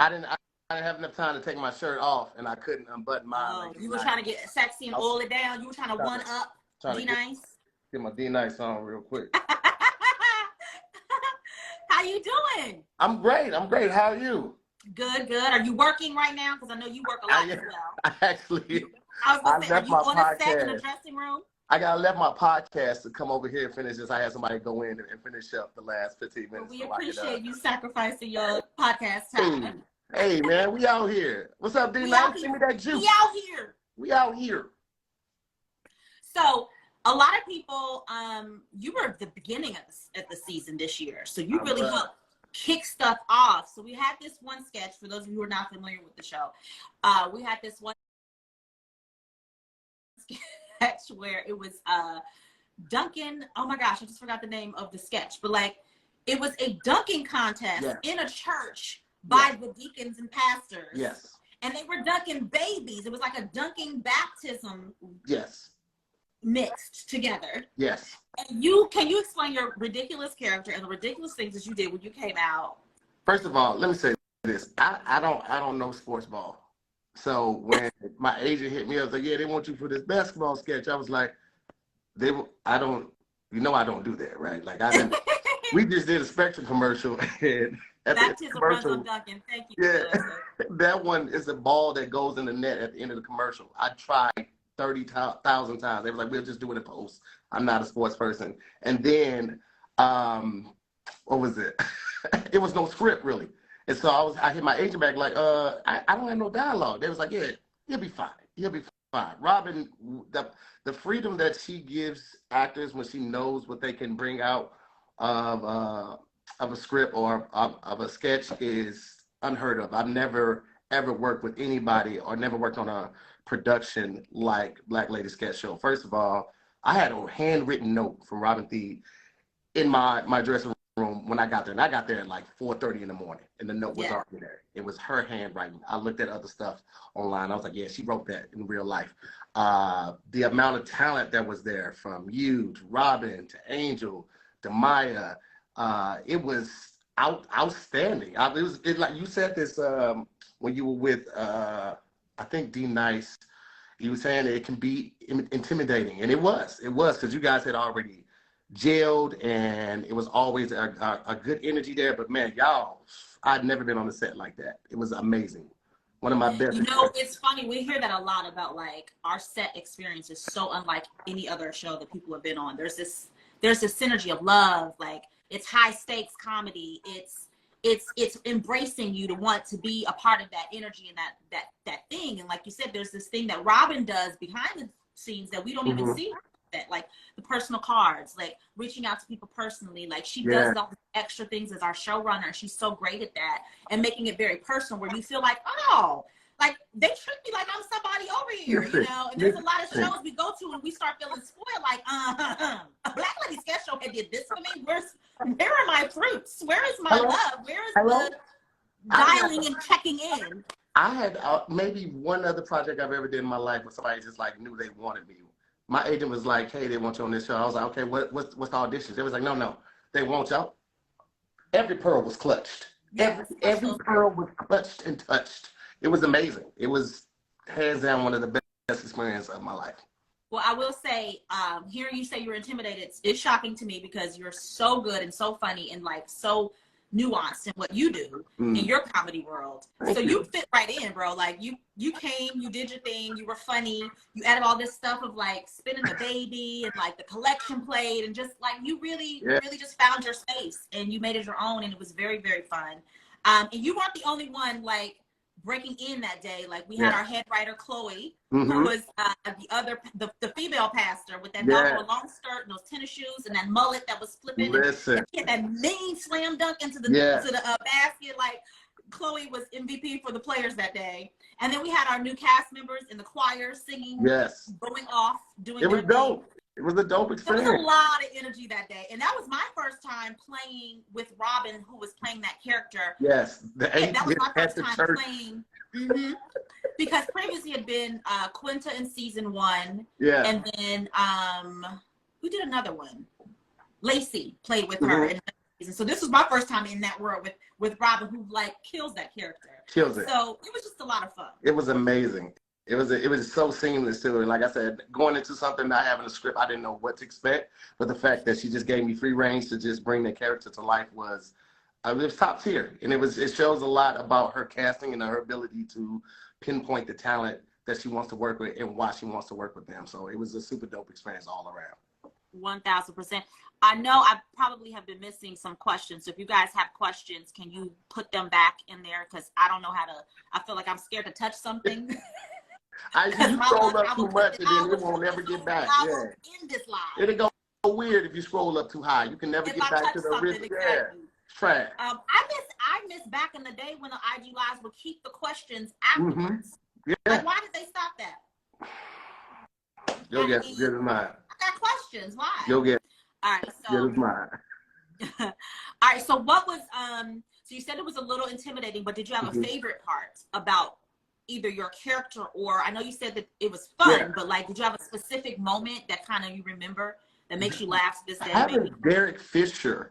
I didn't have enough time to take my shirt off, and I couldn't unbutton mine. Oh, you were trying to get sexy and oil it down. You were trying to one up D-Nice. Get my D-Nice on real quick. How you doing? I'm great. How are you? Good. Are you working right now? Because I know you work a lot as well. I actually, I was gonna say, are you on a set in the dressing room? I left my podcast to come over here and finish this. I had somebody go in and finish up the last 15 minutes. Well, we appreciate you sacrificing your podcast time. Hey, man, we out here. What's up, D-Nice? Give me that juice. We out here. So, a lot of people, you were at the beginning of the season this year, so you really helped kick stuff off. So we had this one sketch, for those of you who are not familiar with the show, we had this one sketch where it was dunking. Oh my gosh, I just forgot the name of the sketch, but like it was a dunking contest in a church by the deacons and pastors. Yes. And they were dunking babies. It was like a dunking baptism. Yes. Mixed together. Yes. And can you explain your ridiculous character and the ridiculous things that you did when you came out? First of all, let me say this. I don't know sports ball. So when my agent hit me up, like, yeah, they want you for this basketball sketch. I was like, I don't do that, right? Like I didn't. We just did a Spectrum commercial and baptism runs on Duncan. Thank you. Yeah, that one is a ball that goes in the net at the end of the commercial. I tried 30,000 times. They were like, we'll just do it in post. I'm not a sports person. And then, what was it? It was no script really. And so I hit my agent back like, I don't have no dialogue. They was like, yeah, he'll be fine. Robin, the freedom that she gives actors when she knows what they can bring out of a script or of a sketch is unheard of. I've never ever worked with anybody or never worked on a production like Black Lady Sketch Show. First of all, I had a handwritten note from Robin Thede in my dressing room when I got there. And I got there at like 4:30 in the morning and the note was already there. It was her handwriting. I looked at other stuff online. I was like, yeah, she wrote that in real life. The amount of talent that was there, from you to Robin to Angel to Maya, it was outstanding. It was like you said this when you were with I think D-Nice. You were saying it can be intimidating, and it was because you guys had already gelled, and it was always a good energy there. But man, y'all, I'd never been on a set like that. It was amazing. One of my best. You know, it's funny. We hear that a lot about like our set experience is so unlike any other show that people have been on. There's this synergy of love. Like it's high stakes comedy. It's embracing you to want to be a part of that energy and that thing. And like you said, there's this thing that Robin does behind the scenes that we don't even see. That like the personal cards, like reaching out to people personally, like she does all the extra things as our showrunner. She's so great at that and making it very personal, where you feel like, oh, like they treat me like I'm somebody over here, you know. And there's a lot of shows we go to and we start feeling spoiled, like a Black Lady Sketch Show had did this for me. Where are my fruits? Where is my love? Where is the dialing and checking in? I had maybe one other project I've ever did in my life where somebody just like knew they wanted me. My agent was like, hey, they want you on this show. I was like, okay, what's the auditions? They was like, no, they want y'all. Every pearl was clutched. Every pearl was clutched and touched. It was amazing. It was hands down one of the best experiences of my life. Well, I will say, hearing you say you're intimidated, it's shocking to me because you're so good and so funny and like so nuanced in what you do in your comedy world. So you fit right in, bro. Like you came, you did your thing, you were funny, you added all this stuff of like spinning the baby and like the collection plate and just like you really just found your space and you made it your own, and it was very, very fun. And you weren't the only one like breaking in that day. Like we had our head writer Chloe, who was the female pastor with that long skirt and those tennis shoes and that mullet that was flipping. Listen. And she had that mean slam dunk into the basket. Like Chloe was MVP for the players that day. And then we had our new cast members in the choir singing, going off, doing. It was dope. It was a dope experience. There was a lot of energy that day. And that was my first time playing with Robin, who was playing that character. Yes. That was my first time playing. Because previously had been Quinta in season 1. Yeah. And then who did another one? Lacey played with her in So this was my first time in that world with Robin, who like kills that character. Kills it. So it was just a lot of fun. It was amazing. It was so seamless too. And like I said, going into something not having a script, I didn't know what to expect. But the fact that she just gave me free range to just bring the character to life was, it was top tier. And it shows a lot about her casting and her ability to pinpoint the talent that she wants to work with and why she wants to work with them. So it was a super dope experience all around. 1000%. I know I probably have been missing some questions. So if you guys have questions, can you put them back in there? Because I don't know how to, I feel like I'm scared to touch something. You scroll up too much and then it won't ever get back. Yeah. In this live. It'll go weird if you scroll up too high. You can never get back to the original. Yeah. Trash. I miss back in the day when the IG lives would keep the questions afterwards. Yeah. Like, why did they stop that? You'll get mine. I got questions. Why? You'll get. All right. So. Get mine. All right. So what was So you said it was a little intimidating, but did you have a favorite part about either your character or I know you said that it was fun, but like, did you have a specific moment that kind of you remember that makes you laugh to this day? Having Derek Fisher